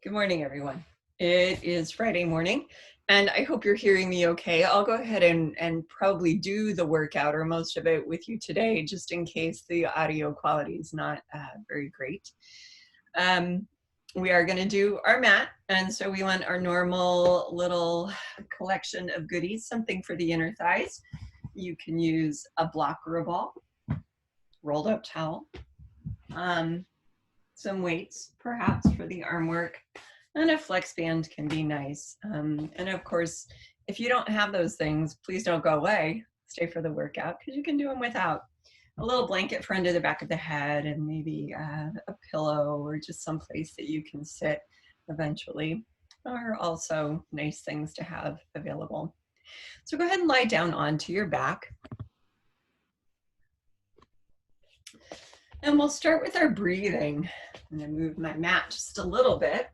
Good morning, everyone. It is Friday morning, and I hope you're hearing me okay. I'll go ahead and probably do the workout or most of it with you today, just in case the audio quality is not very great. We are going to do our mat, and so we want our normal little collection of goodies, something for the inner thighs. You can use a block or a ball, rolled up towel, some weights perhaps for the arm work, and a flex band can be nice. And of course, if you don't have those things, please don't go away. Stay for the workout because you can do them without. A little blanket for under the back of the head, and maybe a pillow or just some place that you can sit eventually are also nice things to have available. So go ahead and lie down onto your back. And we'll start with our breathing. I'm going to move my mat just a little bit.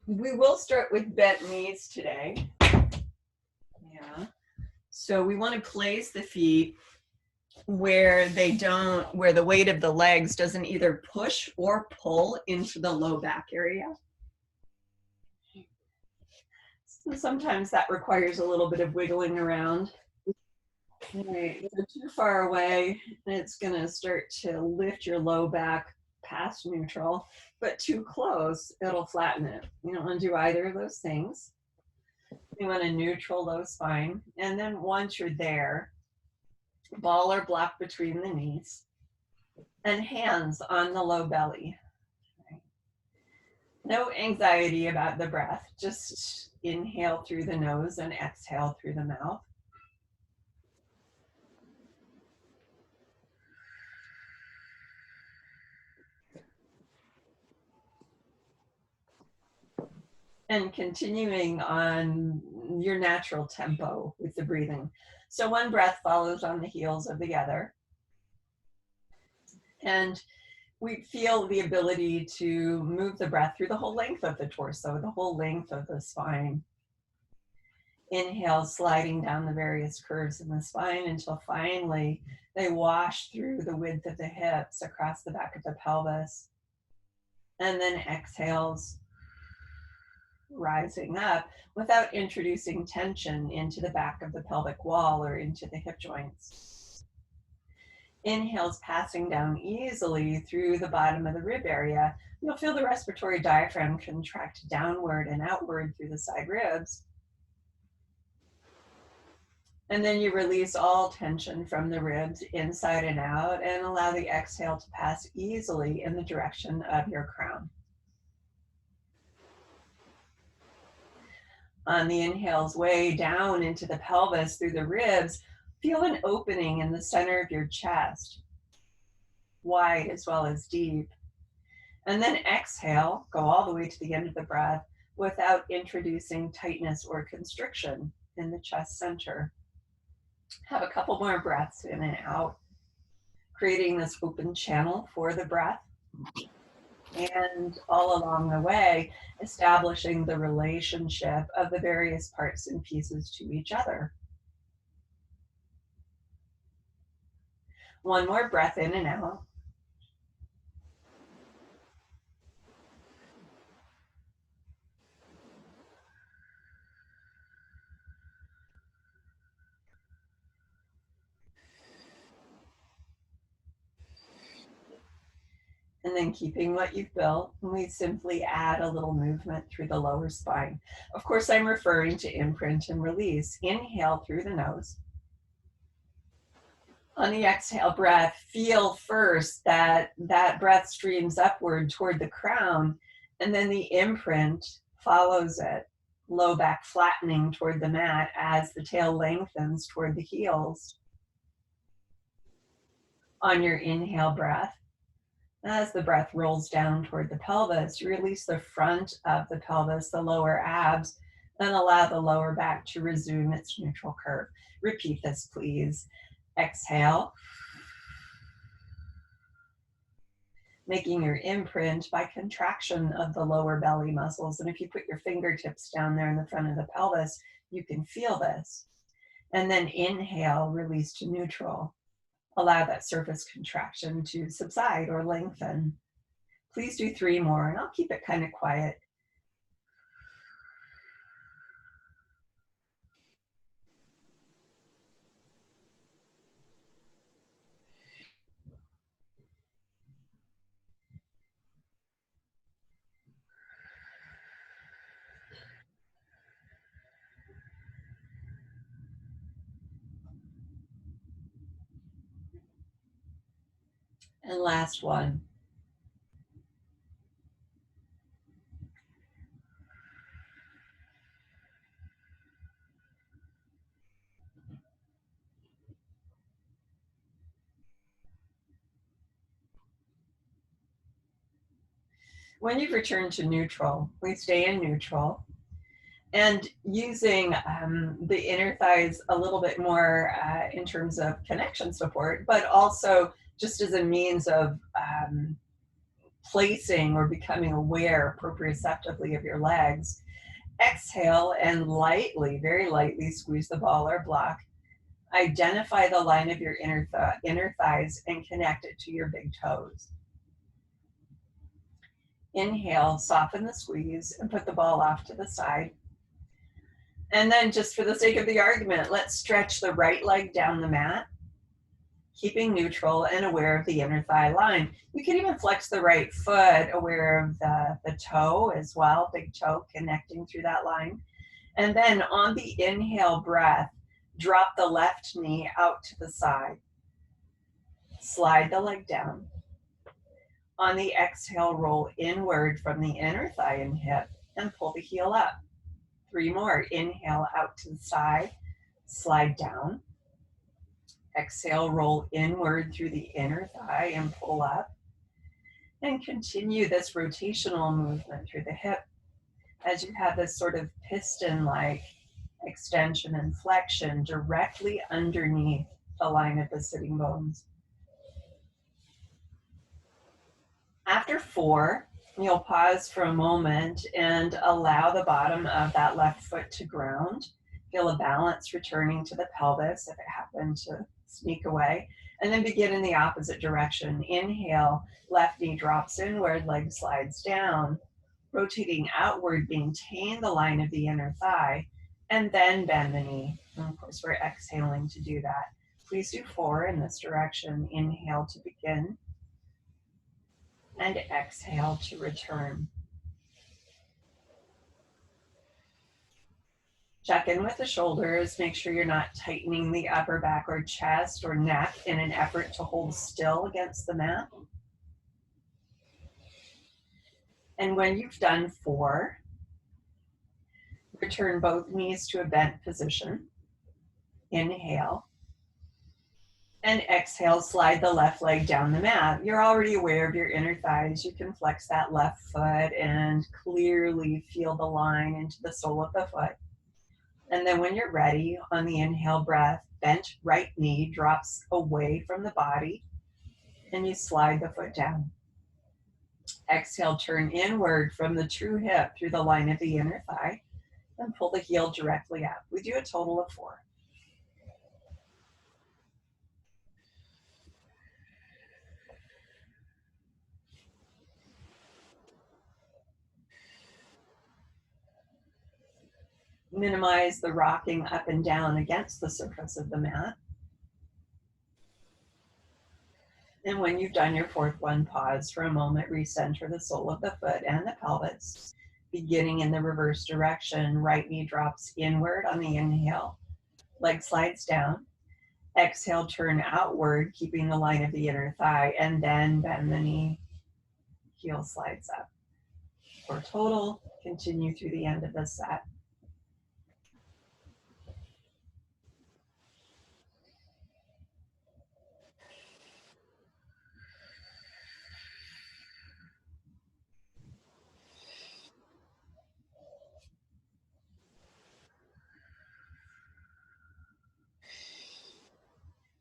We will start with bent knees today. Yeah. So we want to place the feet where the weight of the legs doesn't either push or pull into the low back area. So sometimes that requires a little bit of wiggling around. All right, too far away, it's going to start to lift your low back past neutral, but too close, it'll flatten it. You don't want to do either of those things. You want a neutral low spine, and then once you're there, ball or block between the knees, and hands on the low belly. Right. No anxiety about the breath, just inhale through the nose and exhale through the mouth. And continuing on your natural tempo with the breathing. So one breath follows on the heels of the other. And we feel the ability to move the breath through the whole length of the torso, the whole length of the spine. Inhale, sliding down the various curves in the spine until finally they wash through the width of the hips across the back of the pelvis. And then exhales, rising up without introducing tension into the back of the pelvic wall or into the hip joints. Inhales passing down easily through the bottom of the rib area. You'll feel the respiratory diaphragm contract downward and outward through the side ribs. And then you release all tension from the ribs inside and out and allow the exhale to pass easily in the direction of your crown. On the inhales way down into the pelvis through the ribs, feel an opening in the center of your chest, wide as well as deep. And then exhale, go all the way to the end of the breath without introducing tightness or constriction in the chest center. Have a couple more breaths in and out, creating this open channel for the breath. And all along the way, establishing the relationship of the various parts and pieces to each other. One more breath in and out. And then keeping what you've built, we simply add a little movement through the lower spine. Of course, I'm referring to imprint and release. Inhale through the nose. On the exhale breath, feel first that breath streams upward toward the crown, and then the imprint follows it, low back flattening toward the mat as the tail lengthens toward the heels. On your inhale breath, as the breath rolls down toward the pelvis, you release the front of the pelvis, the lower abs, and allow the lower back to resume its neutral curve. Repeat this, please. Exhale, making your imprint by contraction of the lower belly muscles. And if you put your fingertips down there in the front of the pelvis, you can feel this. And then inhale, release to neutral. Allow that surface contraction to subside or lengthen. Please do 3 more, and I'll keep it kind of quiet. And last one. When you've returned to neutral, we stay in neutral. And using the inner thighs a little bit more in terms of connection support, but also just as a means of placing or becoming aware proprioceptively of your legs. Exhale and lightly, very lightly squeeze the ball or block. Identify the line of your inner thighs and connect it to your big toes. Inhale, soften the squeeze and put the ball off to the side. And then just for the sake of the argument, let's stretch the right leg down the mat, keeping neutral and aware of the inner thigh line. You can even flex the right foot, aware of the toe as well, big toe connecting through that line. And then on the inhale breath, drop the left knee out to the side. Slide the leg down. On the exhale, roll inward from the inner thigh and hip and pull the heel up. 3 more. Inhale out to the side, slide down. Exhale, roll inward through the inner thigh and pull up. And continue this rotational movement through the hip as you have this sort of piston-like extension and flexion directly underneath the line of the sitting bones. After 4, you'll pause for a moment and allow the bottom of that left foot to ground. Feel a balance returning to the pelvis if it happened to sneak away. And then begin in the opposite direction. Inhale, left knee drops inward, leg slides down. Rotating outward, maintain the line of the inner thigh, and then bend the knee. And of course, we're exhaling to do that. Please do 4 in this direction. Inhale to begin. And exhale to return. Check in with the shoulders. Make sure you're not tightening the upper back or chest or neck in an effort to hold still against the mat. And when you've done 4, return both knees to a bent position. Inhale. And exhale, slide the left leg down the mat. You're already aware of your inner thighs. You can flex that left foot and clearly feel the line into the sole of the foot. And then when you're ready, on the inhale breath, bent right knee drops away from the body and you slide the foot down. Exhale, turn inward from the true hip through the line of the inner thigh and pull the heel directly up. We do a total of 4. Minimize the rocking up and down against the surface of the mat. And when you've done your 4th one, pause for a moment, recenter the sole of the foot and the pelvis. Beginning in the reverse direction, right knee drops inward on the inhale, leg slides down. Exhale, turn outward, keeping the line of the inner thigh, and then bend the knee, heel slides up. For total, continue through the end of the set.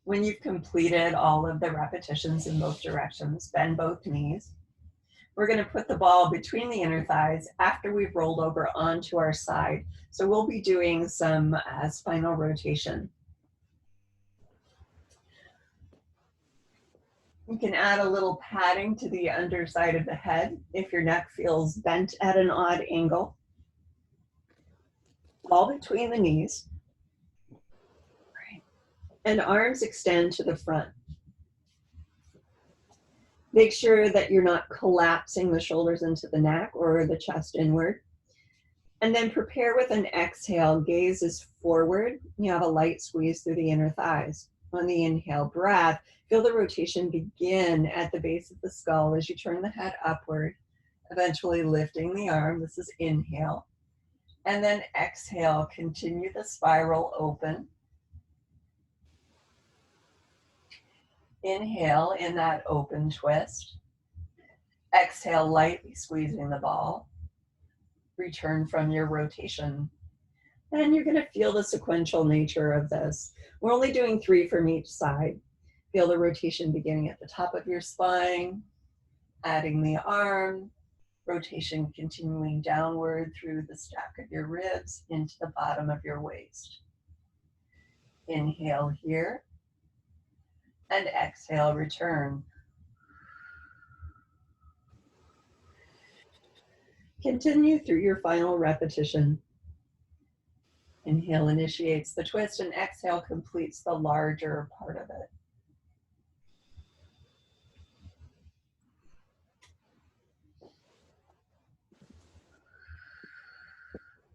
When you've completed all of the repetitions in both directions, bend both knees. We're going to put the ball between the inner thighs after we've rolled over onto our side. So we'll be doing some spinal rotation. You can add a little padding to the underside of the head if your neck feels bent at an odd angle. All between the knees. And arms extend to the front. Make sure that you're not collapsing the shoulders into the neck or the chest inward. And then prepare with an exhale, gaze is forward. You have a light squeeze through the inner thighs. On the inhale breath, feel the rotation begin at the base of the skull as you turn the head upward, eventually lifting the arm. This is inhale. And then exhale, continue the spiral open. Inhale in that open twist. Exhale, lightly squeezing the ball. Return from your rotation. And you're going to feel the sequential nature of this. We're only doing 3 from each side. Feel the rotation beginning at the top of your spine, adding the arm, rotation continuing downward through the stack of your ribs into the bottom of your waist. Inhale here, and exhale, return. Continue through your final repetition. Inhale initiates the twist, and exhale completes the larger part of it.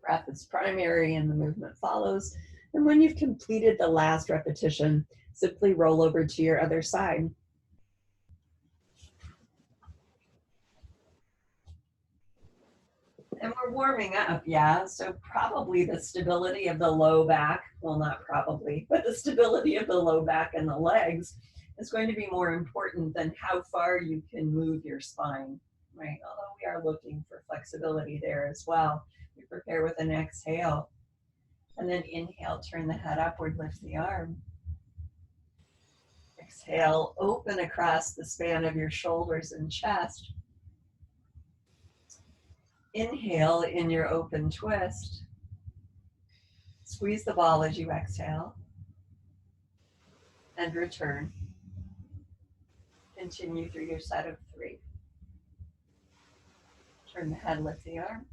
Breath is primary and the movement follows. And when you've completed the last repetition, simply roll over to your other side. And we're warming up, yeah? So probably the stability of the low back, well, not probably, but the stability of the low back and the legs is going to be more important than how far you can move your spine, right? Although we are looking for flexibility there as well. We prepare with an exhale. And then inhale, turn the head upward, lift the arm. Exhale, open across the span of your shoulders and chest. Inhale in your open twist. Squeeze the ball as you exhale. And return. Continue through your set of 3. Turn the head, lift the arm.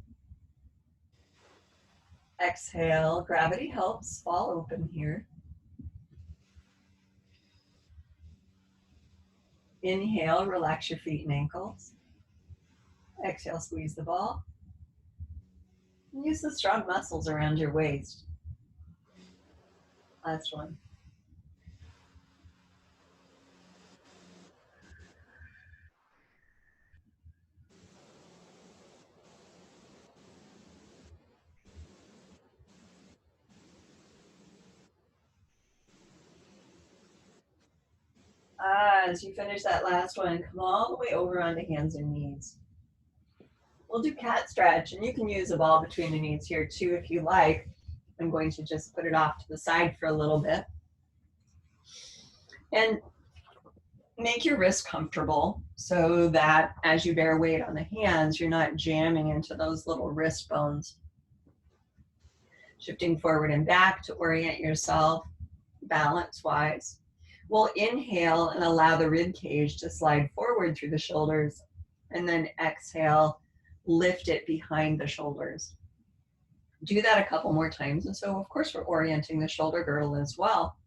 Exhale, gravity helps, fall open here. Inhale, relax your feet and ankles. Exhale, squeeze the ball. And use the strong muscles around your waist. Last one. As you finish that last one, come all the way over onto hands and knees. We'll do cat stretch, and you can use a ball between the knees here too if you like. I'm going to just put it off to the side for a little bit. And make your wrist comfortable so that as you bear weight on the hands, you're not jamming into those little wrist bones. Shifting forward and back to orient yourself balance-wise. We'll inhale and allow the rib cage to slide forward through the shoulders, and then exhale, lift it behind the shoulders. Do that a couple more times, and so of course we're orienting the shoulder girdle as well.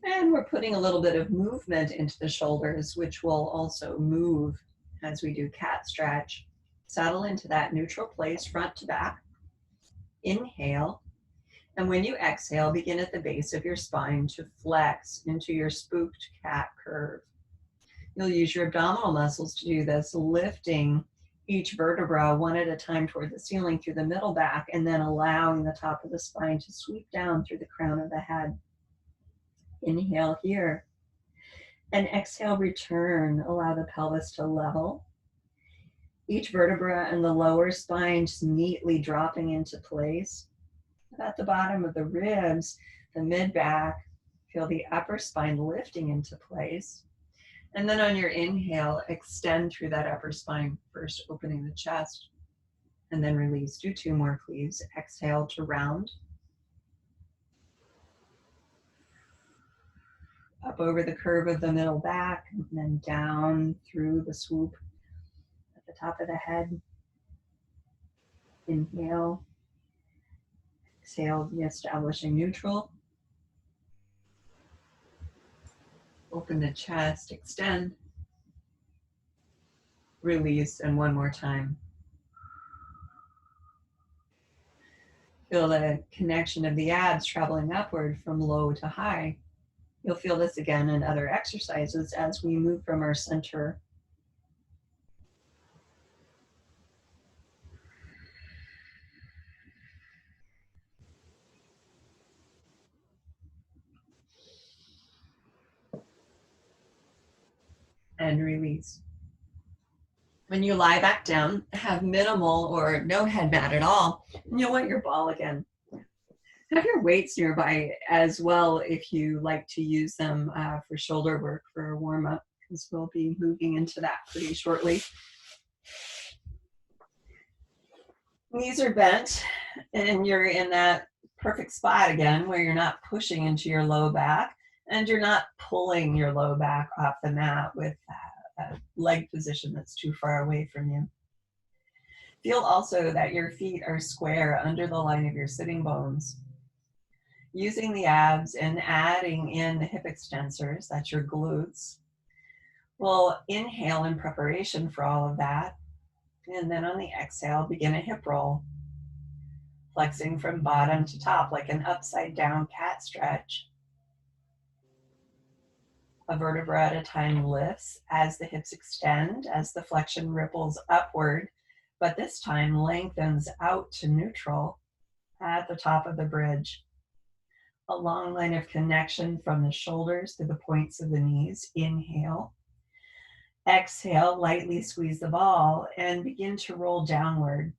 And we're putting a little bit of movement into the shoulders, which will also move as we do cat stretch. Settle into that neutral place, front to back. Inhale. And when you exhale, begin at the base of your spine to flex into your spooked cat curve. You'll use your abdominal muscles to do this, lifting each vertebra one at a time toward the ceiling through the middle back, and then allowing the top of the spine to sweep down through the crown of the head. Inhale here. And exhale, return. Allow the pelvis to level. Each vertebra and the lower spine just neatly dropping into place. At the bottom of the ribs, the mid-back, feel the upper spine lifting into place. And then on your inhale, extend through that upper spine, first opening the chest, and then release. Do 2 more, please. Exhale to round. up over the curve of the middle back, and then down through the swoop at the top of the head. Inhale. Exhale, reestablishing neutral. Open the chest, extend. Release, and one more time. Feel the connection of the abs traveling upward from low to high. You'll feel this again in other exercises as we move from our center. And release. When you lie back down, have minimal or no head mat at all, and you'll want your ball again. Have your weights nearby as well if you like to use them for shoulder work for a warm-up, because we'll be moving into that pretty shortly. Knees are bent, and you're in that perfect spot again where you're not pushing into your low back, and you're not pulling your low back off the mat with a leg position that's too far away from you. Feel also that your feet are square under the line of your sitting bones. Using the abs and adding in the hip extensors, that's your glutes. We'll inhale in preparation for all of that. And then on the exhale, begin a hip roll. Flexing from bottom to top like an upside down cat stretch. A vertebra at a time lifts as the hips extend, as the flexion ripples upward, but this time lengthens out to neutral at the top of the bridge. A long line of connection from the shoulders to the points of the knees. Inhale. Exhale, lightly squeeze the ball and begin to roll downward.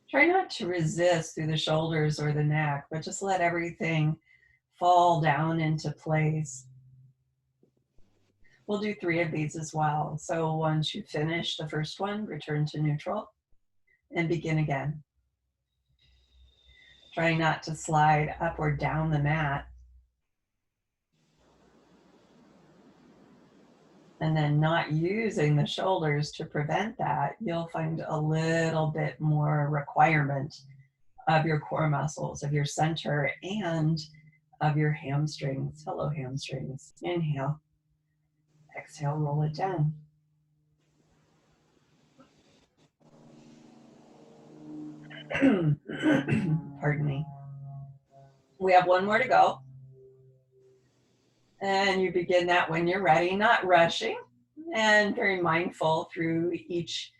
Try not to resist through the shoulders or the neck, but just let everything fall down into place. We'll do 3 of these as well. So once you finish the first one, return to neutral and begin again. Trying not to slide up or down the mat. And then not using the shoulders to prevent that, you'll find a little bit more requirement of your core muscles, of your center, and of your hamstrings, fellow hamstrings. Inhale. Exhale, roll it down. Pardon me. We have one more to go. And you begin that when you're ready, not rushing, and very mindful through each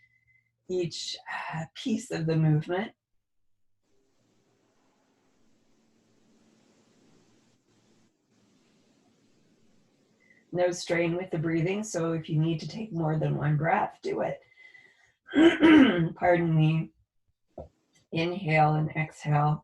piece of the movement. No strain with the breathing, so if you need to take more than one breath, do it. Pardon me. Inhale and exhale.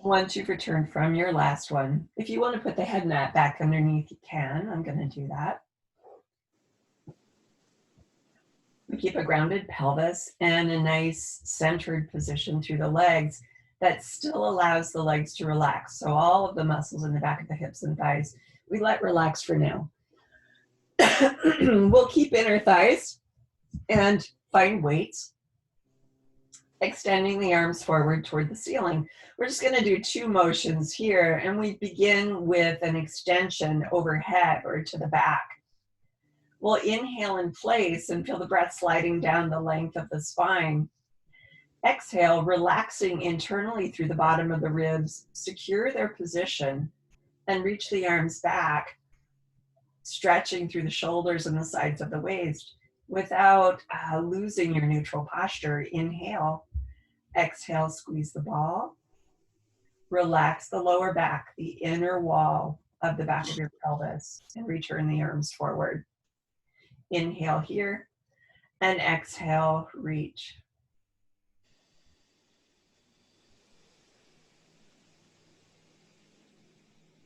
Once you've returned from your last one, if you want to put the head mat back underneath, you can. I'm going to do that. We keep a grounded pelvis and a nice centered position through the legs that still allows the legs to relax. So all of the muscles in the back of the hips and thighs, we let relax for now. We'll keep inner thighs and find weights, extending the arms forward toward the ceiling. We're just going to do 2 motions here, and we begin with an extension overhead or to the back. We'll inhale in place and feel the breath sliding down the length of the spine. Exhale, relaxing internally through the bottom of the ribs, secure their position, and reach the arms back, stretching through the shoulders and the sides of the waist without losing your neutral posture. Inhale. Exhale, squeeze the ball. Relax the lower back, the inner wall of the back of your pelvis, and return the arms forward. Inhale here, and exhale, reach.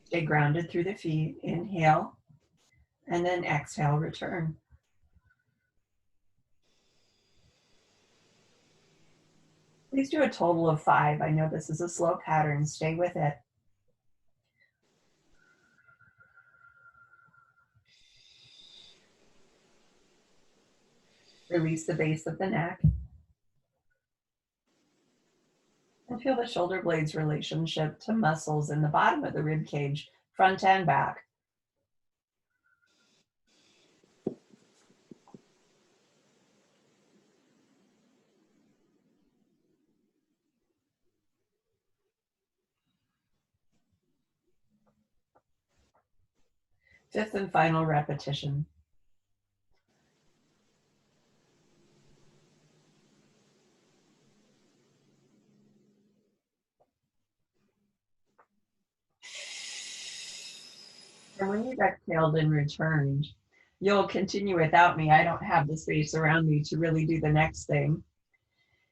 Stay grounded through the feet. Inhale, And then exhale, return. Please do a total of 5. I know this is a slow pattern. Stay with it. Release the base of the neck. And feel the shoulder blades' relationship to muscles in the bottom of the rib cage, front and back. Fifth and final repetition. And when you've exhaled and returned, you'll continue without me. I don't have the space around me to really do the next thing.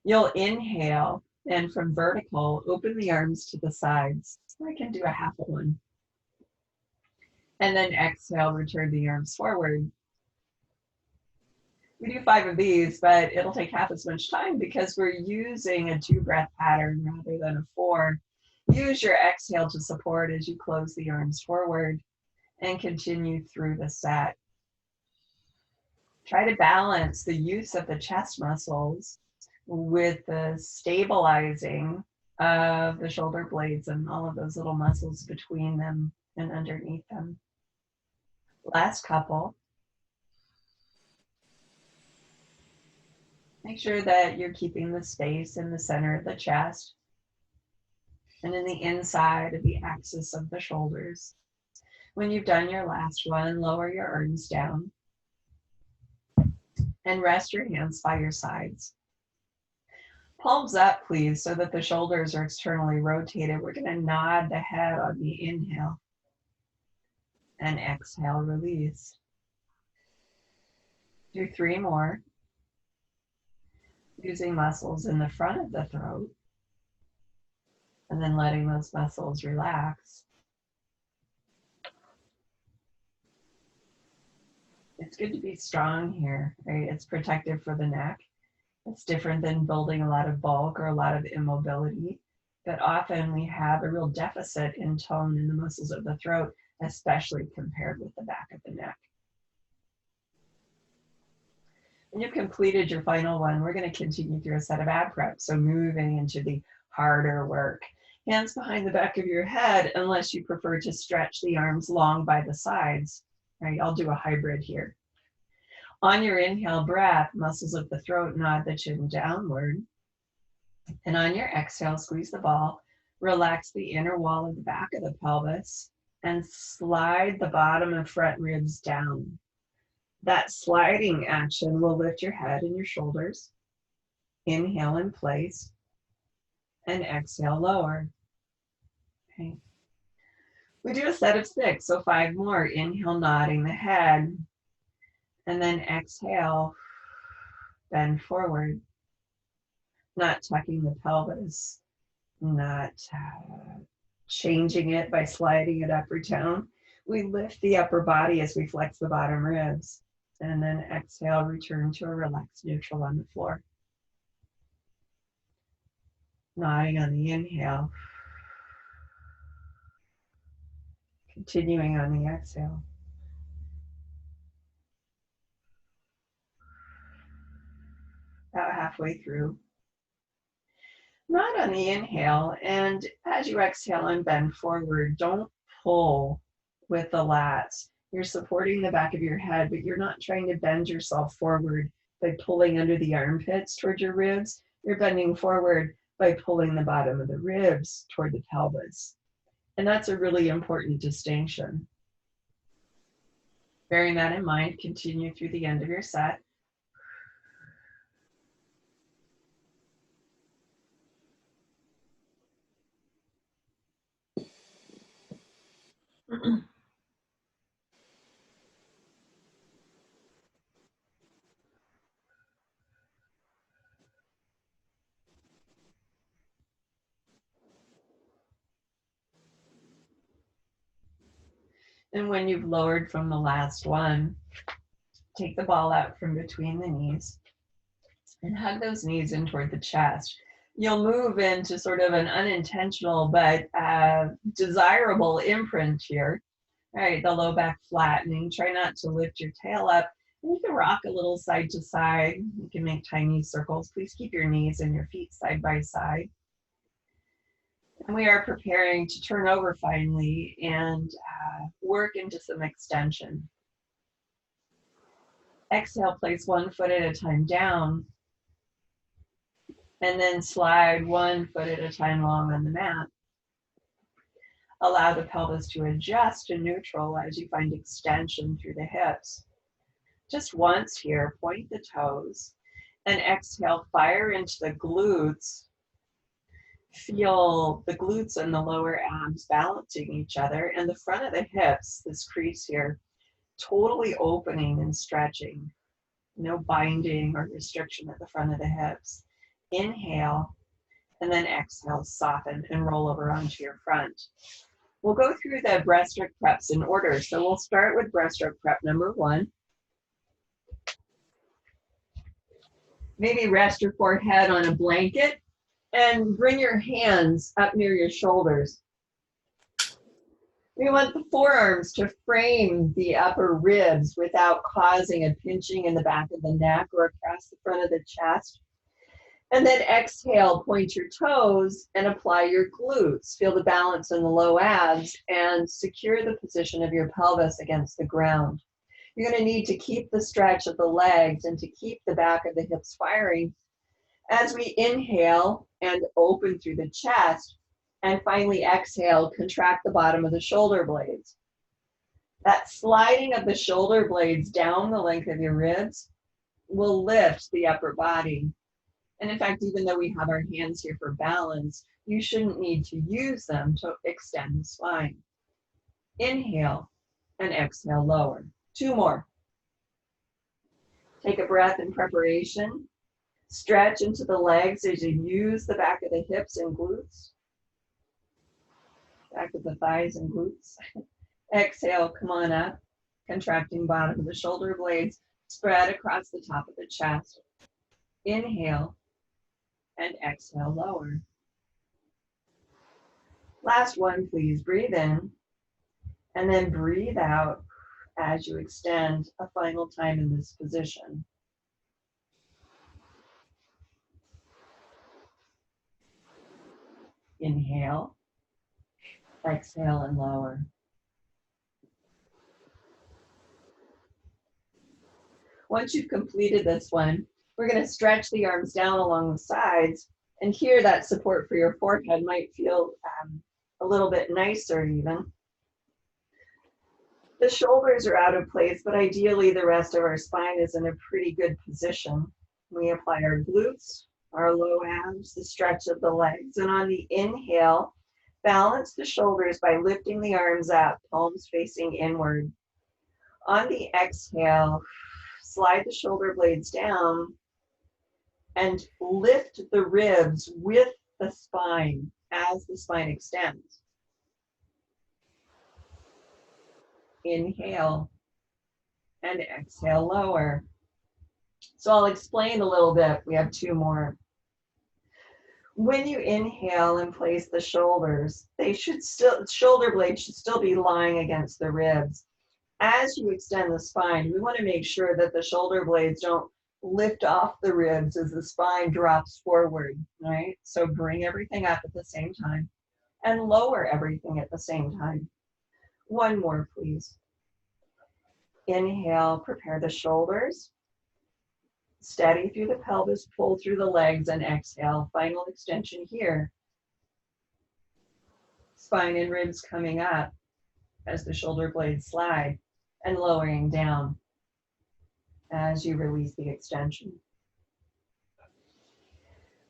You'll inhale, and from vertical, open the arms to the sides. I can do a half of one. And then exhale, return the arms forward. We do 5 of these, but it'll take half as much time because we're using a 2-breath pattern rather than a 4. Use your exhale to support as you close the arms forward and continue through the set. Try to balance the use of the chest muscles with the stabilizing of the shoulder blades and all of those little muscles between them and underneath them. Last couple. Make sure that you're keeping the space in the center of the chest and in the inside of the axis of the shoulders. When you've done your last one, lower your arms down and rest your hands by your sides. Palms up, please, so that the shoulders are externally rotated. We're going to nod the head on the inhale and exhale, release. Do 3 more. Using muscles in the front of the throat and then letting those muscles relax. It's good to be strong here, right? It's protective for the neck. It's different than building a lot of bulk or a lot of immobility, but often we have a real deficit in tone in the muscles of the throat, especially compared with the back of the neck. When you've completed your final one, we're going to continue through a set of ab preps, so moving into the harder work. Hands behind the back of your head, unless you prefer to stretch the arms long by the sides. Right, I'll do a hybrid here. On your inhale breath, muscles of the throat nod the chin downward. And on your exhale, squeeze the ball, relax the inner wall of the back of the pelvis, and slide the bottom and front ribs down. That sliding action will lift your head and your shoulders. Inhale in place, and exhale, lower. Okay. We do a set of 6, so 5 more. Inhale, nodding the head, and then exhale, bend forward. Not tucking the pelvis, not changing it by sliding it up or down. We lift the upper body as we flex the bottom ribs, and then exhale, return to a relaxed neutral on the floor. Nodding on the inhale. Continuing on the exhale. About halfway through. Nod on the inhale, and as you exhale and bend forward, don't pull with the lats. You're supporting the back of your head, but you're not trying to bend yourself forward by pulling under the armpits toward your ribs. You're bending forward by pulling the bottom of the ribs toward the pelvis. And that's a really important distinction. Bearing that in mind, continue through the end of your set. And when you've lowered from the last one, take the ball out from between the knees and hug those knees in toward the chest. You'll move into sort of an unintentional but desirable imprint here. All right, the low back flattening. Try not to lift your tail up. And you can rock a little side to side. You can make tiny circles. Please keep your knees and your feet side by side. And we are preparing to turn over finally and work into some extension. Exhale, place one foot at a time down, and then slide one foot at a time long on the mat. Allow the pelvis to adjust to neutral as you find extension through the hips. Just once here, point the toes, and exhale, fire into the glutes. Feel the glutes and the lower abs balancing each other, and the front of the hips, this crease here, totally opening and stretching. No binding or restriction at the front of the hips. Inhale, and then exhale, soften and roll over onto your front. We'll go through the breaststroke preps in order. So we'll start with breaststroke prep number 1. Maybe rest your forehead on a blanket and bring your hands up near your shoulders. We want the forearms to frame the upper ribs without causing a pinching in the back of the neck or across the front of the chest. And then exhale, point your toes and apply your glutes. Feel the balance in the low abs and secure the position of your pelvis against the ground. You're going to need to keep the stretch of the legs and to keep the back of the hips firing as we inhale and open through the chest. And finally, exhale, contract the bottom of the shoulder blades. That sliding of the shoulder blades down the length of your ribs will lift the upper body. And in fact, even though we have our hands here for balance, you shouldn't need to use them to extend the spine. Inhale and exhale, lower. 2 more. Take a breath in preparation. Stretch into the legs as you use the back of the hips and glutes. Back of the thighs and glutes. Exhale, come on up. Contracting bottom of the shoulder blades. Spread across the top of the chest. Inhale and exhale, lower. Last one, please. Breathe in and then breathe out as you extend a final time in this position. Inhale, exhale, and lower. Once you've completed this one, we're going to stretch the arms down along the sides, and here that support for your forehead might feel a little bit nicer even. The shoulders are out of place, but ideally the rest of our spine is in a pretty good position. We apply our glutes, our low abs, the stretch of the legs, and on the inhale, balance the shoulders by lifting the arms up, palms facing inward. On the exhale, slide the shoulder blades down and lift the ribs with the spine as the spine extends. Inhale and exhale, lower. So I'll explain a little bit. We have 2 more. When you inhale and place the shoulders, shoulder blades should still be lying against the ribs. As you extend the spine, we want to make sure that the shoulder blades don't lift off the ribs as the spine drops forward, right? So bring everything up at the same time and lower everything at the same time. 1 more, please. Inhale, prepare the shoulders. Steady through the pelvis, pull through the legs, and exhale. Final extension here. Spine and ribs coming up as the shoulder blades slide and lowering down as you release the extension.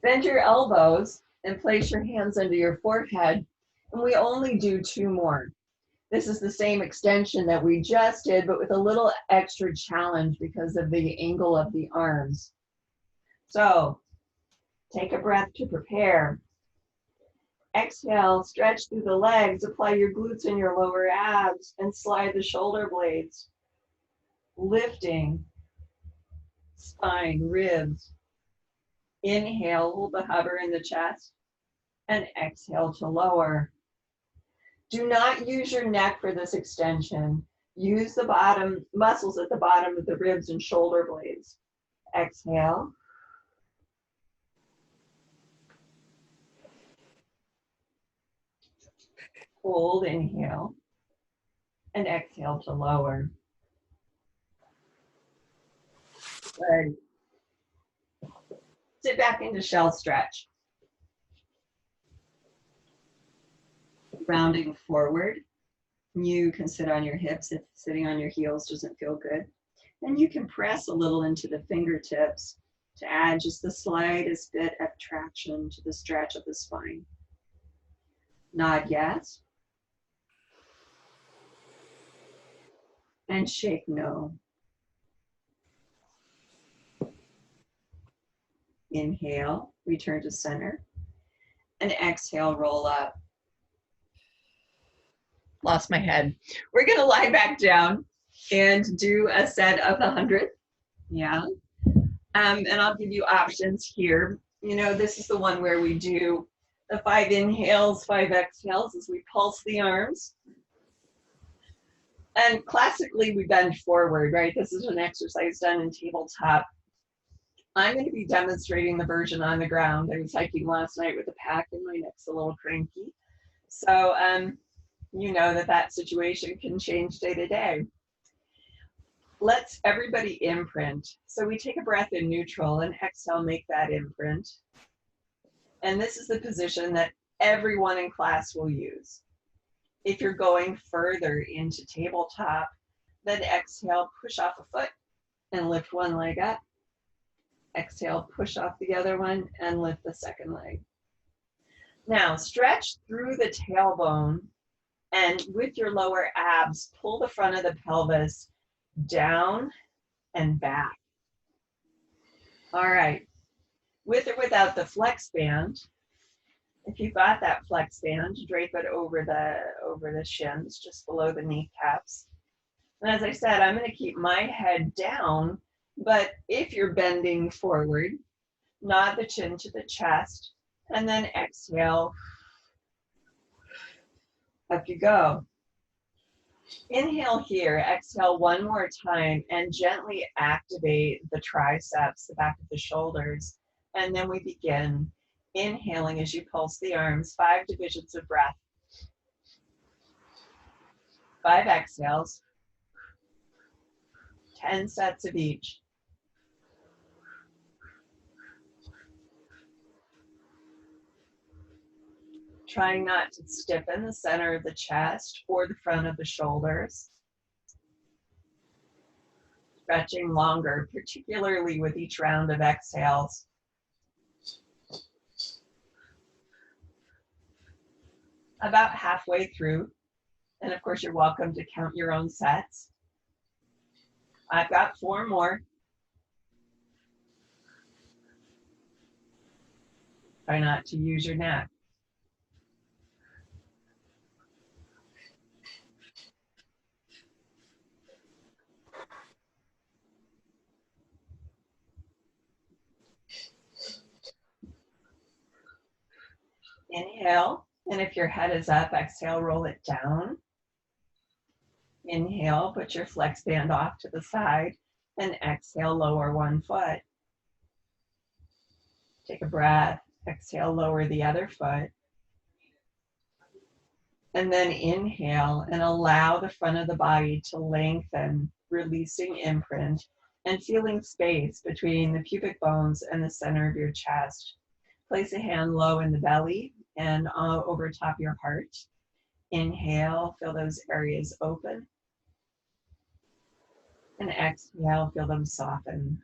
Bend your elbows and place your hands under your forehead, and we only do 2 more. This is the same extension that we just did, but with a little extra challenge because of the angle of the arms. So take a breath to prepare. Exhale, stretch through the legs, apply your glutes and your lower abs, and slide the shoulder blades. Lifting, spine, ribs. Inhale, hold the hover in the chest, and exhale to lower. Do not use your neck for this extension. Use the bottom muscles at the bottom of the ribs and shoulder blades. Exhale. Hold, inhale, and exhale to lower. Good. Sit back into shell stretch. Rounding forward. You can sit on your hips if sitting on your heels doesn't feel good. And you can press a little into the fingertips to add just the slightest bit of traction to the stretch of the spine. Nod yes. And shake no. Inhale, return to center. And exhale, roll up. Lost my head. We're gonna lie back down and do a set of 100. Yeah. And I'll give you options here. You know, this is the one where we do the 5 inhales, 5 exhales as we pulse the arms. And classically, we bend forward, right? This is an exercise done in tabletop. I'm going to be demonstrating the version on the ground. I was hiking last night with a pack and my neck's a little cranky. So, you know that situation can change day to day. Let's everybody imprint. So we take a breath in neutral and exhale, make that imprint. And this is the position that everyone in class will use. If you're going further into tabletop, then exhale, push off a foot and lift one leg up. Exhale, push off the other one and lift the second leg. Now stretch through the tailbone and with your lower abs, pull the front of the pelvis down and back. All right, with or without the flex band, if you've got that flex band, drape it over the shins, just below the kneecaps. And as I said, I'm going to keep my head down, but if you're bending forward, nod the chin to the chest, and then exhale, up you go. Inhale here, exhale one more time, and gently activate the triceps, the back of the shoulders, and then we begin. Inhaling as you pulse the arms, 5 divisions of breath. 5 exhales. 10 sets of each. Trying not to stiffen the center of the chest or the front of the shoulders. Stretching longer, particularly with each round of exhales. About halfway through, and of course you're welcome to count your own sets. I've got 4 more. Try not to use your neck. Inhale, and if your head is up, exhale, roll it down. Inhale, put your flex band off to the side, and exhale, lower one foot. Take a breath, exhale, lower the other foot. And then inhale and allow the front of the body to lengthen, releasing imprint and feeling space between the pubic bones and the center of your chest. Place a hand low in the belly and over top your heart. Inhale, feel those areas open. And exhale, feel them soften.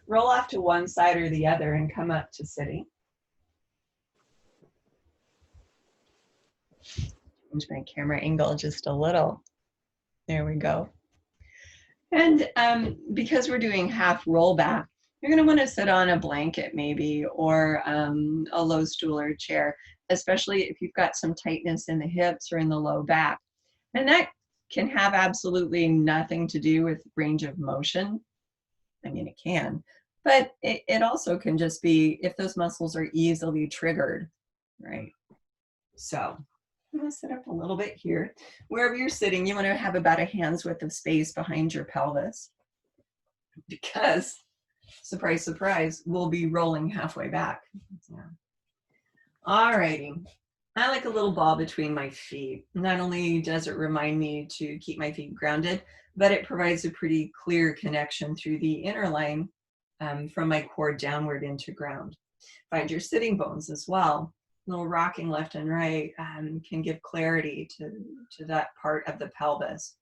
Roll off to one side or the other and come up to sitting. Change my camera angle just a little. There we go. And because we're doing half roll back, You're going to want to sit on a blanket maybe, or a low stool or chair, especially if you've got some tightness in the hips or in the low back. And that can have absolutely nothing to do with range of motion. I mean, it can, but it also can just be if those muscles are easily triggered, right? So I'm going to sit up a little bit here. Wherever you're sitting, you want to have about a hand's width of space behind your pelvis, because surprise, surprise, we'll be rolling halfway back. Yeah. All righty. I like a little ball between my feet. Not only does it remind me to keep my feet grounded, but it provides a pretty clear connection through the inner line from my core downward into ground. Find your sitting bones as well. A little rocking left and right can give clarity to that part of the pelvis.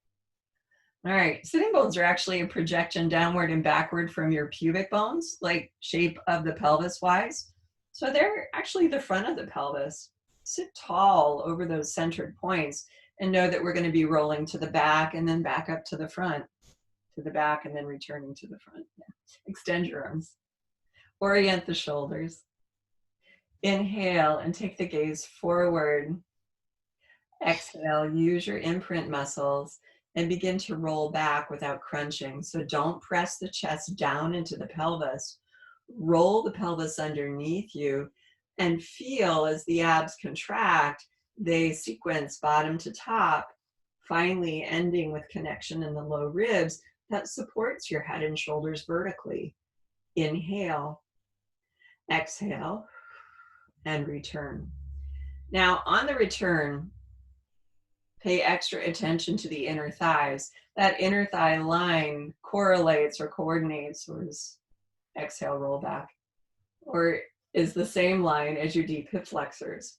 All right, sitting bones are actually a projection downward and backward from your pubic bones, like shape of the pelvis wise. So they're actually the front of the pelvis. Sit tall over those centered points and know that we're going to be rolling to the back and then back up to the front, to the back and then returning to the front. Yeah. Extend your arms. Orient the shoulders. Inhale and take the gaze forward. Exhale, use your imprint muscles and begin to roll back without crunching. So don't press the chest down into the pelvis. Roll the pelvis underneath you and feel as the abs contract, they sequence bottom to top, finally ending with connection in the low ribs that supports your head and shoulders vertically. Inhale, exhale, and return. Now on the return, pay extra attention to the inner thighs. That inner thigh line correlates or coordinates, or is exhale, roll back, or is the same line as your deep hip flexors.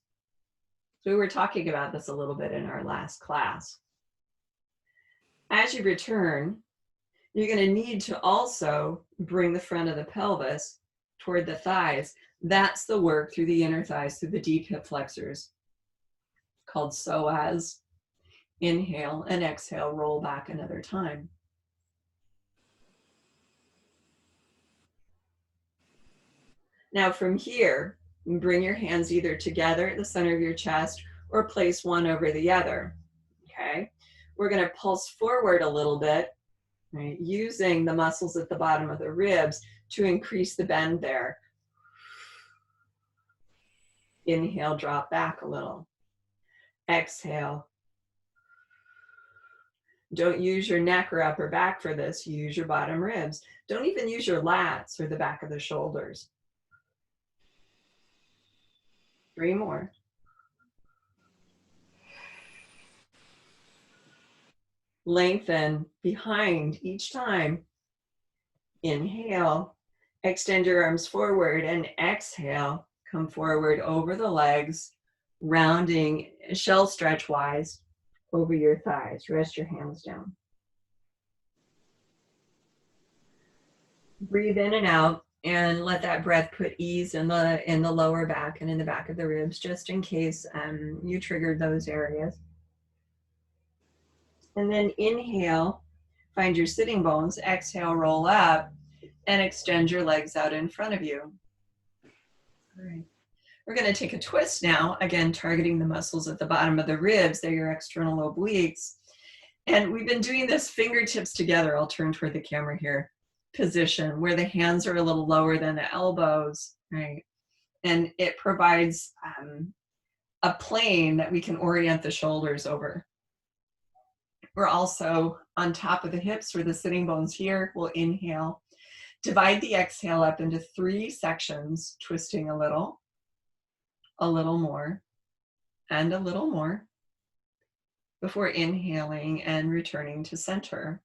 So we were talking about this a little bit in our last class. As you return, you're going to need to also bring the front of the pelvis toward the thighs. That's the work through the inner thighs, through the deep hip flexors, called psoas. Inhale and exhale, roll back another time. Now from here, bring your hands either together at the center of your chest or place one over the other, okay? We're gonna pulse forward a little bit, right, using the muscles at the bottom of the ribs to increase the bend there. Inhale, drop back a little. Exhale. Don't use your neck or upper back for this. Use your bottom ribs. Don't even use your lats or the back of the shoulders. 3 more. Lengthen behind each time. Inhale, extend your arms forward, and exhale, come forward over the legs, rounding shell stretch wise over your thighs. Rest your hands down. Breathe in and out and let that breath put ease in the lower back and in the back of the ribs, just in case you triggered those areas. And then inhale, find your sitting bones, exhale, roll up, and extend your legs out in front of you. All right. We're going to take a twist now, again, targeting the muscles at the bottom of the ribs. They're your external obliques. And we've been doing this fingertips together. I'll turn toward the camera here. Position where the hands are a little lower than the elbows, right? And it provides a plane that we can orient the shoulders over. We're also on top of the hips where the sitting bones here. We'll inhale. Divide the exhale up into 3 sections, twisting a little more, and a little more before inhaling and returning to center.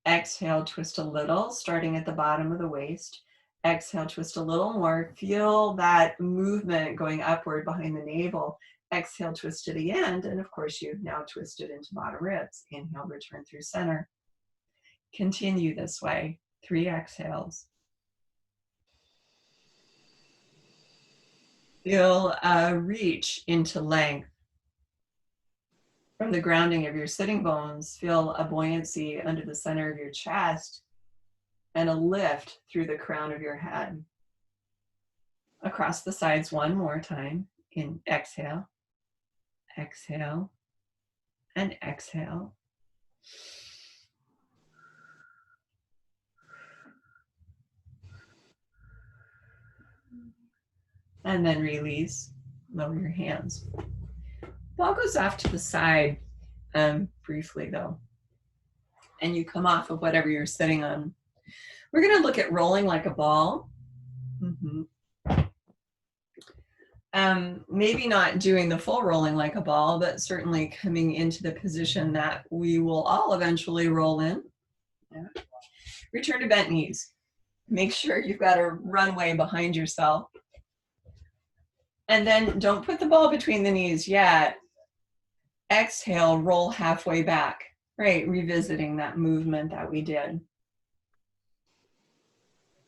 Exhale, twist a little, starting at the bottom of the waist. Exhale, twist a little more. Feel that movement going upward behind the navel. Exhale, twist to the end, and of course you've now twisted into bottom ribs. Inhale, return through center. Continue this way. 3 exhales. Feel a reach into length. From the grounding of your sitting bones, feel a buoyancy under the center of your chest and a lift through the crown of your head. Across the sides one more time. In exhale, exhale, and exhale. And then release, lower your hands. Ball goes off to the side briefly though. And you come off of whatever you're sitting on. We're gonna look at rolling like a ball. Maybe not doing the full rolling like a ball, but certainly coming into the position that we will all eventually roll in. Yeah. Return to bent knees. Make sure you've got a runway behind yourself. And then don't put the ball between the knees yet. Exhale, roll halfway back, right? Revisiting that movement that we did.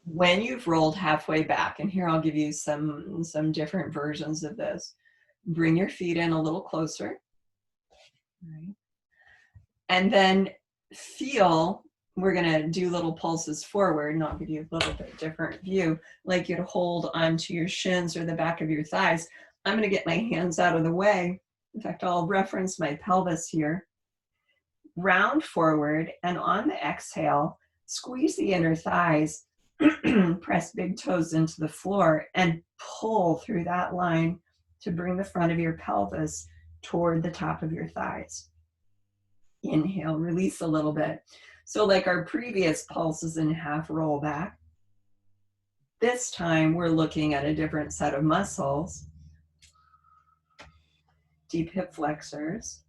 When you've rolled halfway back, and here I'll give you some different versions of this. Bring your feet in a little closer. Right. And then feel, we're gonna do little pulses forward, and I'll give you a little bit different view, like you'd hold onto your shins or the back of your thighs. I'm gonna get my hands out of the way. In fact, I'll reference my pelvis here. Round forward, and on the exhale, squeeze the inner thighs, press big toes into the floor, and pull through that line to bring the front of your pelvis toward the top of your thighs. Inhale, release a little bit. So like our previous pulses in half roll back, this time we're looking at a different set of muscles. Deep hip flexors.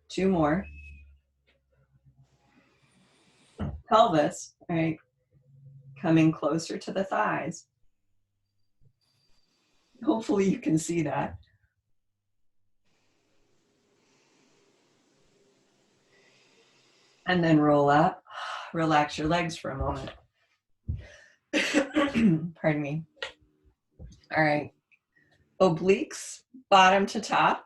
2 more. Pelvis, right? Coming closer to the thighs. Hopefully you can see that. And then roll up. Relax your legs for a moment. Pardon me. All right. Obliques, bottom to top,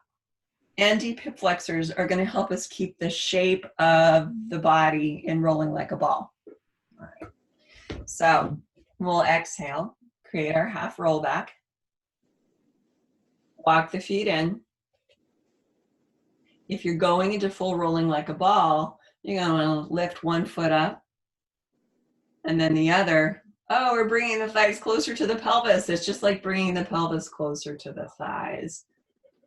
and deep hip flexors are going to help us keep the shape of the body in rolling like a ball. All right. So we'll exhale, create our half roll back. Walk the feet in. If you're going into full rolling like a ball, you're going to want to lift one foot up and then the other. Oh, we're bringing the thighs closer to the pelvis. It's just like bringing the pelvis closer to the thighs,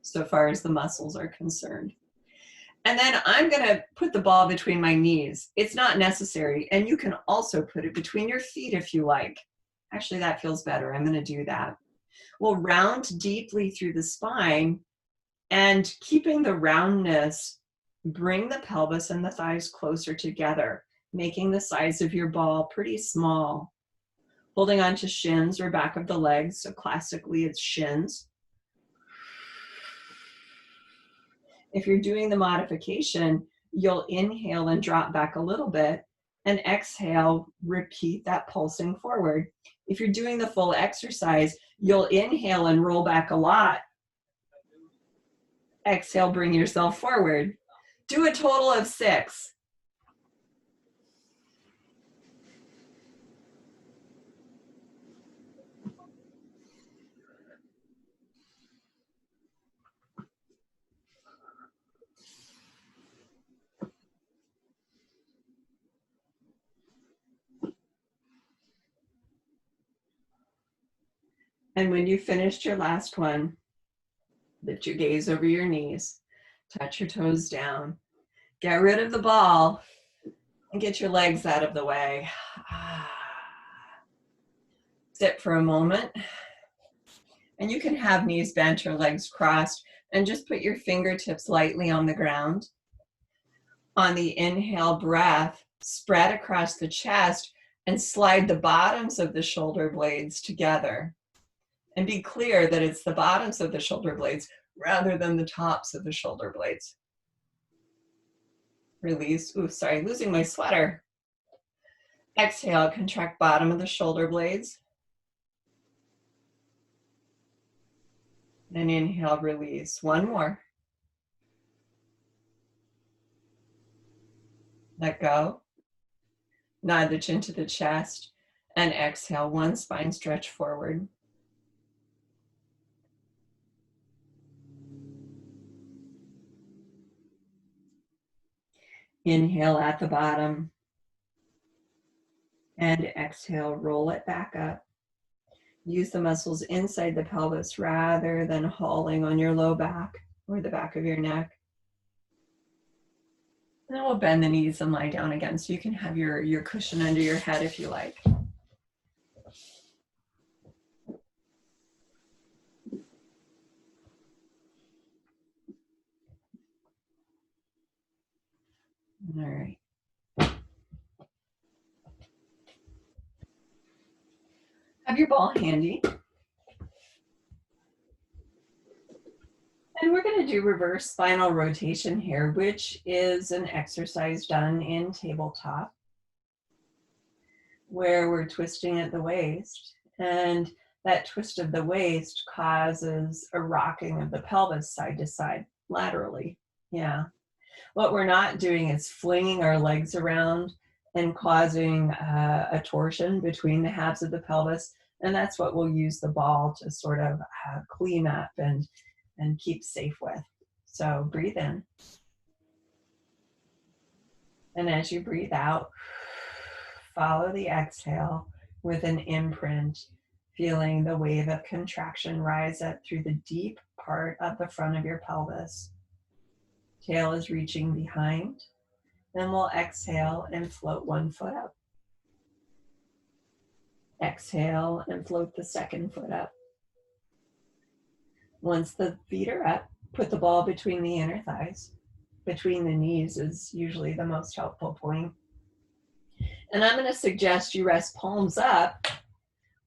so far as the muscles are concerned. And then I'm going to put the ball between my knees. It's not necessary. And you can also put it between your feet if you like. Actually, that feels better. I'm going to do that. We'll round deeply through the spine, and keeping the roundness, bring the pelvis and the thighs closer together, making the size of your ball pretty small. Holding on to shins or back of the legs. So classically it's shins. If you're doing the modification, you'll inhale and drop back a little bit, and exhale, repeat that pulsing forward. If you're doing the full exercise, you'll inhale and roll back a lot. Exhale, bring yourself forward. Do a total of 6. And when you finished your last one, lift your gaze over your knees, touch your toes down, get rid of the ball, and get your legs out of the way. Sit for a moment. And you can have knees bent or legs crossed, and just put your fingertips lightly on the ground. On the inhale breath, spread across the chest and slide the bottoms of the shoulder blades together. And be clear that it's the bottoms of the shoulder blades rather than the tops of the shoulder blades. Release. Ooh, sorry, losing my sweater. Exhale, contract bottom of the shoulder blades. And inhale, release. One more. Let go. Nod the chin to the chest, and exhale, one spine stretch forward. Inhale at the bottom, and exhale, roll it back up. Use the muscles inside the pelvis rather than hauling on your low back or the back of your neck. And then we'll bend the knees and lie down again, so you can have your cushion under your head if you like. All right. Have your ball handy. And we're going to do reverse spinal rotation here, which is an exercise done in tabletop where we're twisting at the waist. And that twist of the waist causes a rocking of the pelvis side to side laterally. Yeah. What we're not doing is flinging our legs around and causing a torsion between the halves of the pelvis. And that's what we'll use the ball to sort of clean up and keep safe with. So breathe in. And as you breathe out, follow the exhale with an imprint, feeling the wave of contraction rise up through the deep part of the front of your pelvis. Tail is reaching behind. Then we'll exhale and float one foot up. Exhale and float the second foot up. Once the feet are up, put the ball between the inner thighs. Between the knees is usually the most helpful point. And I'm going to suggest you rest palms up,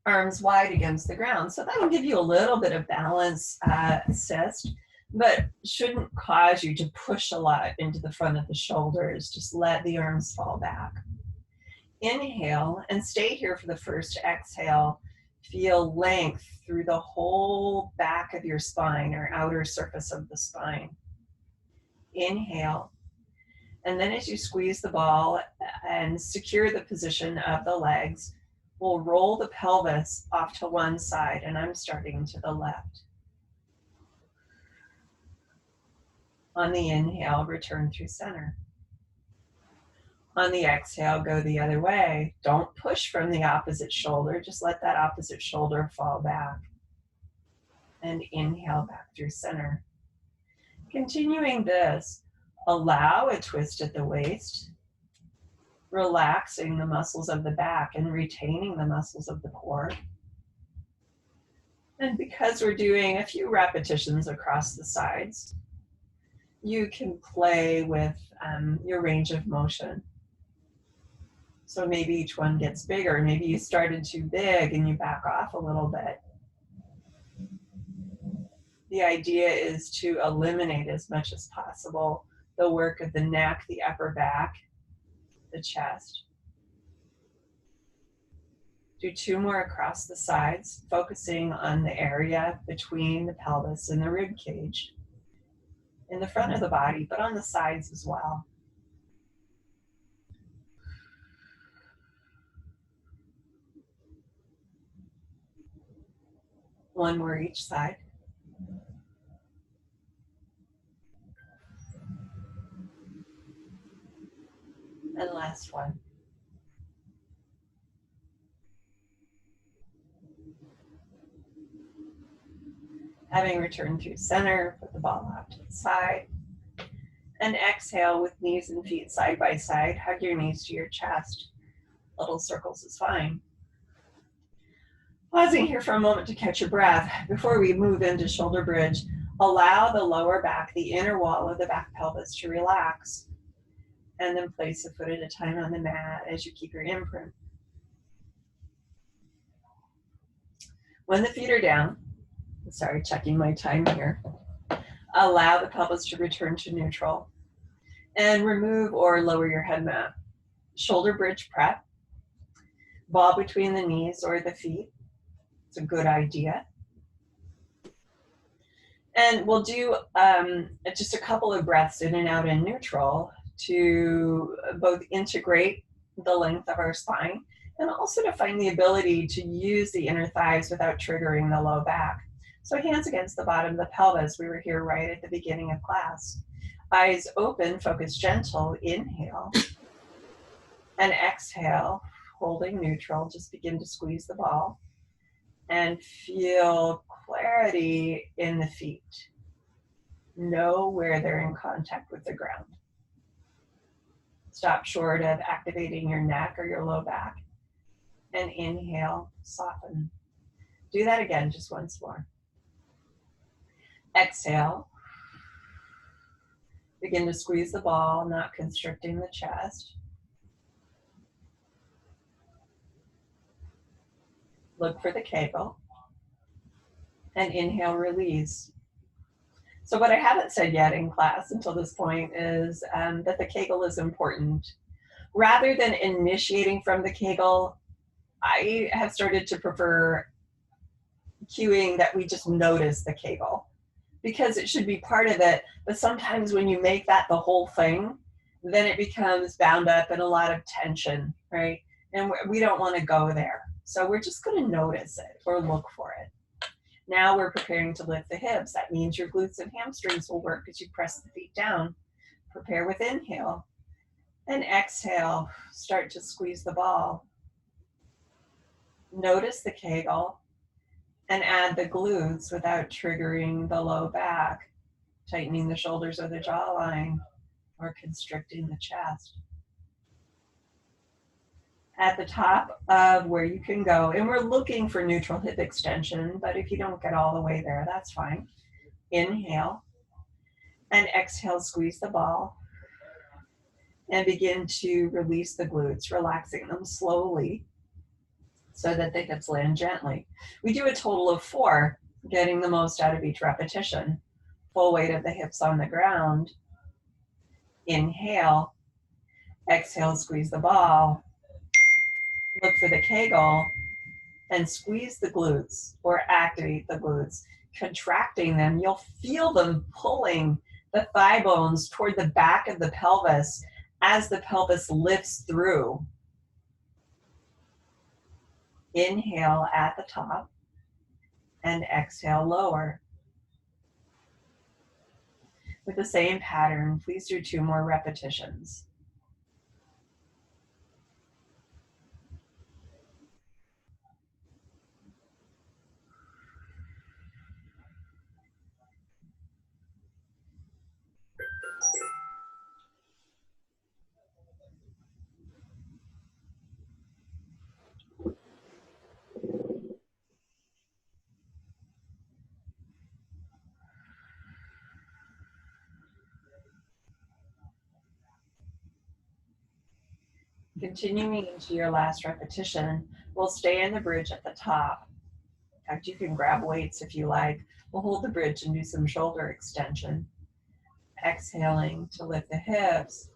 arms wide against the ground. So that'll give you a little bit of balance assist, but shouldn't cause you to push a lot into the front of the shoulders. Just let the arms fall back. Inhale and stay here for the first exhale. Feel length through the whole back of your spine or outer surface of the spine. Inhale. And then as you squeeze the ball and secure the position of the legs, we'll roll the pelvis off to one side, and I'm starting to the left. On the inhale, return through center. On the exhale, go the other way. Don't push from the opposite shoulder. Just let that opposite shoulder fall back. And inhale back through center. Continuing this, allow a twist at the waist, relaxing the muscles of the back and retaining the muscles of the core. And because we're doing a few repetitions across the sides, you can play with your range of motion. So maybe each one gets bigger. Maybe you started too big and you back off a little bit. The idea is to eliminate as much as possible the work of the neck, the upper back, the chest. Do two more across the sides, focusing on the area between the pelvis and the rib cage. In the front of the body, but on the sides as well. One more each side. And last one. Having returned through center, put the ball out to the side. And exhale with knees and feet side by side. Hug your knees to your chest. Little circles is fine. Pausing here for a moment to catch your breath. Before we move into shoulder bridge, allow the lower back, the inner wall of the back pelvis to relax. And then place a foot at a time on the mat as you keep your imprint. When the feet are down, sorry, checking my time here, allow the pelvis to return to neutral and remove or lower your head mat. Shoulder bridge prep, ball between the knees or the feet. It's a good idea. And we'll do just a couple of breaths in and out in neutral to both integrate the length of our spine, and also to find the ability to use the inner thighs without triggering the low back. So hands against the bottom of the pelvis. We were here right at the beginning of class. Eyes open, focus gentle, inhale, and exhale, holding neutral. Just begin to squeeze the ball and feel clarity in the feet. Know where they're in contact with the ground. Stop short of activating your neck or your low back. And inhale, soften. Do that again, just once more. Exhale. Begin to squeeze the ball, not constricting the chest. Look for the kegel. And inhale, release. So what I haven't said yet in class until this point is that the kegel is important. Rather than initiating from the kegel, I have started to prefer cueing that we just notice the kegel, because it should be part of it. But sometimes when you make that the whole thing, then it becomes bound up in a lot of tension, right? And we don't want to go there. So we're just going to notice it or look for it. Now we're preparing to lift the hips. That means your glutes and hamstrings will work as you press the feet down. Prepare with inhale. And exhale, start to squeeze the ball. Notice the kegel and add the glutes without triggering the low back, tightening the shoulders or the jawline, or constricting the chest. At the top of where you can go, and we're looking for neutral hip extension, but if you don't get all the way there, that's fine. Inhale and exhale, squeeze the ball and begin to release the glutes, relaxing them slowly so that the hips land gently. We do a total of 4, getting the most out of each repetition. Full weight of the hips on the ground. Inhale, exhale, squeeze the ball. Look for the kegel and squeeze the glutes or activate the glutes, contracting them. You'll feel them pulling the thigh bones toward the back of the pelvis as the pelvis lifts through. Inhale at the top and exhale lower. With the same pattern, please do 2 more repetitions. Continuing into your last repetition, we'll stay in the bridge at the top. In fact, you can grab weights if you like. We'll hold the bridge and do some shoulder extension. Exhaling to lift the hips.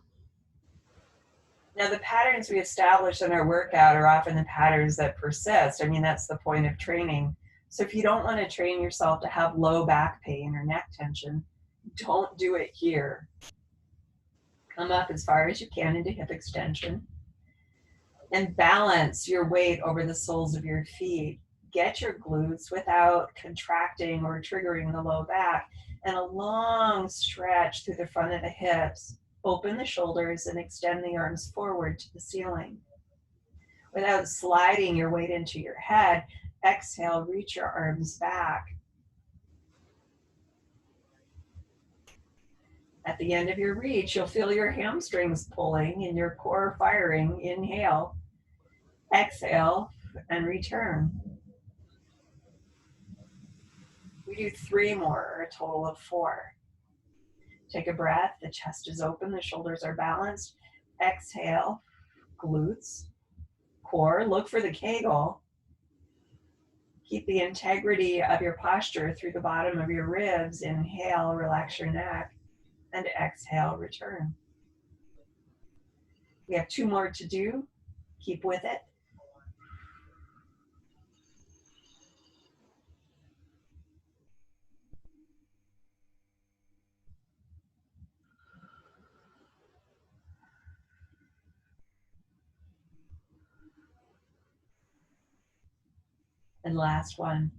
Now, the patterns we establish in our workout are often the patterns that persist. I mean, that's the point of training. So if you don't want to train yourself to have low back pain or neck tension, don't do it here. Come up as far as you can into hip extension and balance your weight over the soles of your feet. Get your glutes without contracting or triggering the low back, and a long stretch through the front of the hips. Open the shoulders and extend the arms forward to the ceiling. Without sliding your weight into your head, exhale, reach your arms back. At the end of your reach, you'll feel your hamstrings pulling and your core firing. Inhale, exhale, and return. We do 3 more, a total of 4. Take a breath, the chest is open, the shoulders are balanced. Exhale, glutes, core, look for the kegel. Keep the integrity of your posture through the bottom of your ribs. Inhale, relax your neck, and exhale, return. We have 2 more to do. Keep with it. And last one.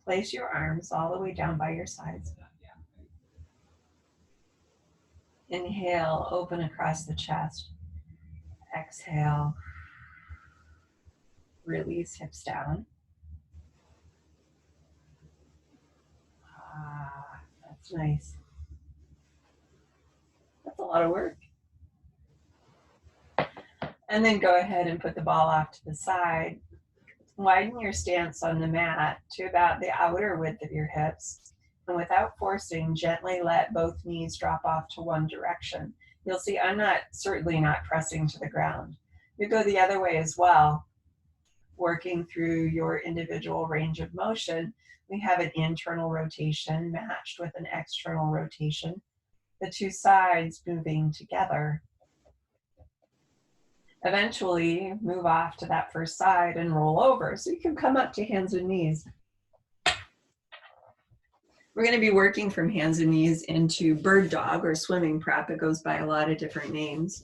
Place your arms all the way down by your sides. Inhale, open across the chest. Exhale, release hips down. Ah, that's nice. That's a lot of work. And then go ahead and put the ball off to the side. Widen your stance on the mat to about the outer width of your hips. And without forcing, gently let both knees drop off to one direction. You'll see I'm certainly not pressing to the ground. You go the other way as well, working through your individual range of motion. We have an internal rotation matched with an external rotation, the two sides moving together. Eventually move off to that first side and roll over. So you can come up to hands and knees. We're going to be working from hands and knees into bird dog or swimming prep. It goes by a lot of different names.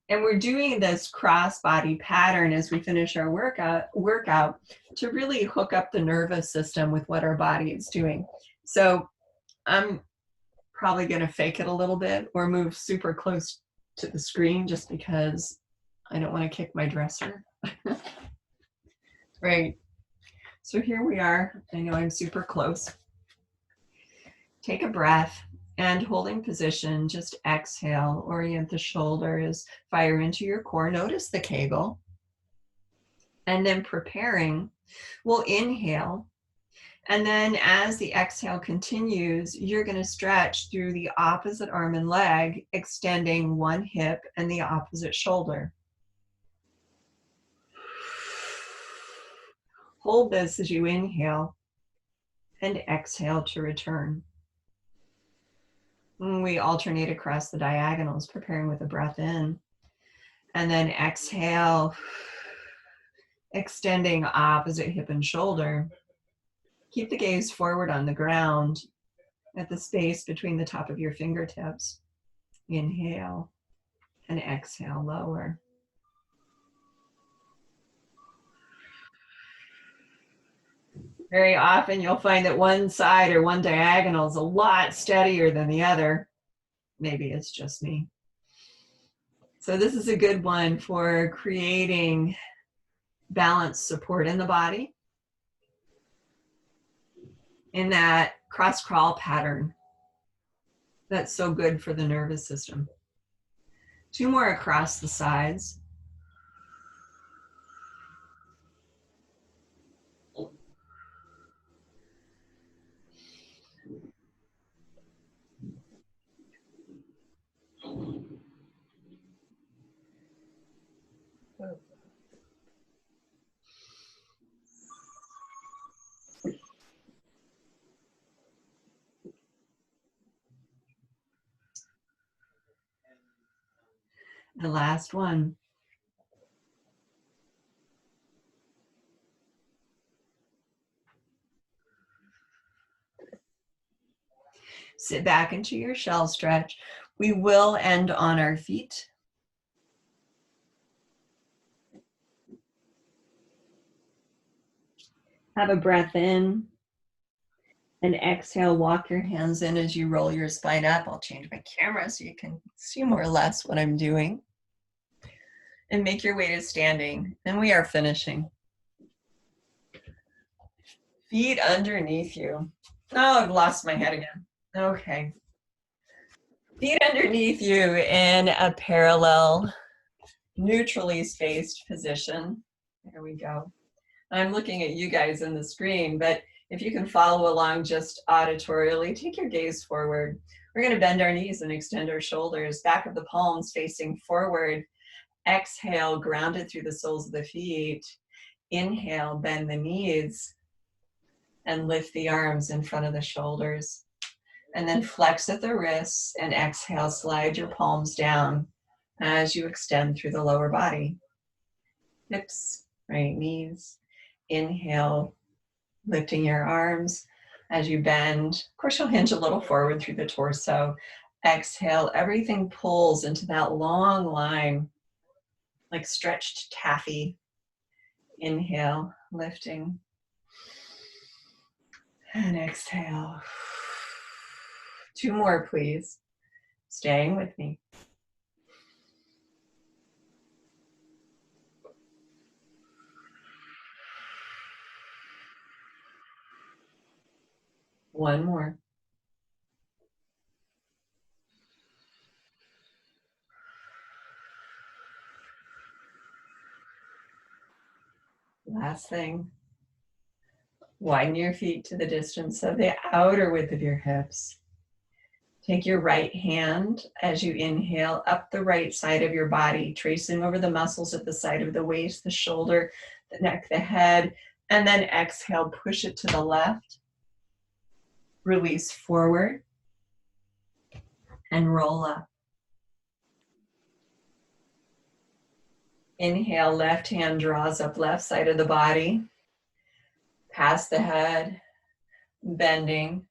And we're doing this cross body pattern as we finish our workout to really hook up the nervous system with what our body is doing. So I'm probably going to fake it a little bit or move super close to the screen just because I don't want to kick my dresser. Right. So here we are. I know I'm super close. Take a breath and holding position, just exhale, orient the shoulders, fire into your core. Notice the Kegel. And then preparing, we'll inhale. And then as the exhale continues, you're going to stretch through the opposite arm and leg, extending one hip and the opposite shoulder. Hold this as you inhale and exhale to return. We alternate across the diagonals, preparing with a breath in. And then exhale, extending opposite hip and shoulder. Keep the gaze forward on the ground at the space between the top of your fingertips. Inhale and exhale, lower. Very often you'll find that one side or one diagonal is a lot steadier than the other. Maybe it's just me. So this is a good one for creating balanced support in the body in that cross crawl pattern that's so good for the nervous system. Two more across the sides. The last one. Sit back into your shell stretch. We will end on our feet. Have a breath in and exhale. Walk your hands in as you roll your spine up. I'll change my camera so you can see more or less what I'm doing. And make your way to standing. And we are finishing. Feet underneath you. Oh, I've lost my head again. Okay. Feet underneath you in a parallel, neutrally spaced position. There we go. I'm looking at you guys in the screen, but if you can follow along just auditorially, take your gaze forward. We're going to bend our knees and extend our shoulders, back of the palms facing forward. Exhale, ground it through the soles of the feet. Inhale, bend the knees and lift the arms in front of the shoulders. And then flex at the wrists and exhale, slide your palms down as you extend through the lower body. Hips, right knees. Inhale, lifting your arms as you bend. Of course, you'll hinge a little forward through the torso. Exhale, everything pulls into that long line, like stretched taffy. Inhale, lifting. And exhale. 2 more, please. Staying with me. One more. Last thing. Widen your feet to the distance of the outer width of your hips. Take your right hand as you inhale up the right side of your body, tracing over the muscles at the side of the waist, the shoulder, the neck, the head, and then exhale, push it to the left. Release forward and roll up. Inhale, left hand draws up left side of the body, past the head, bending.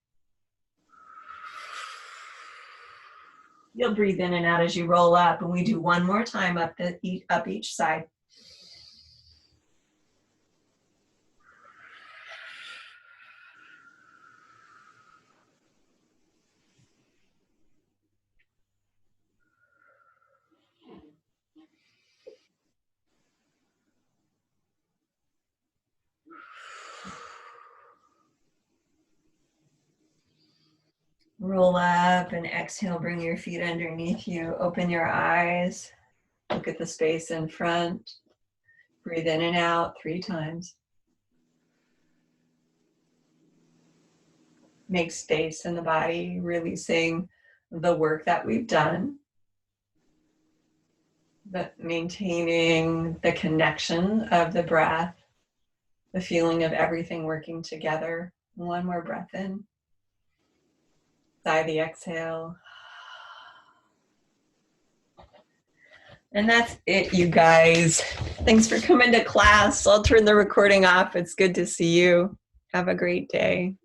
You'll breathe in and out as you roll up, and we do one more time up each side. Roll up and exhale, bring your feet underneath you. Open your eyes. Look at the space in front. Breathe in and out 3 times. Make space in the body, releasing the work that we've done, but maintaining the connection of the breath, the feeling of everything working together. One more breath in. Sigh the exhale. And that's it, you guys. Thanks for coming to class. I'll turn the recording off. It's good to see you. Have a great day.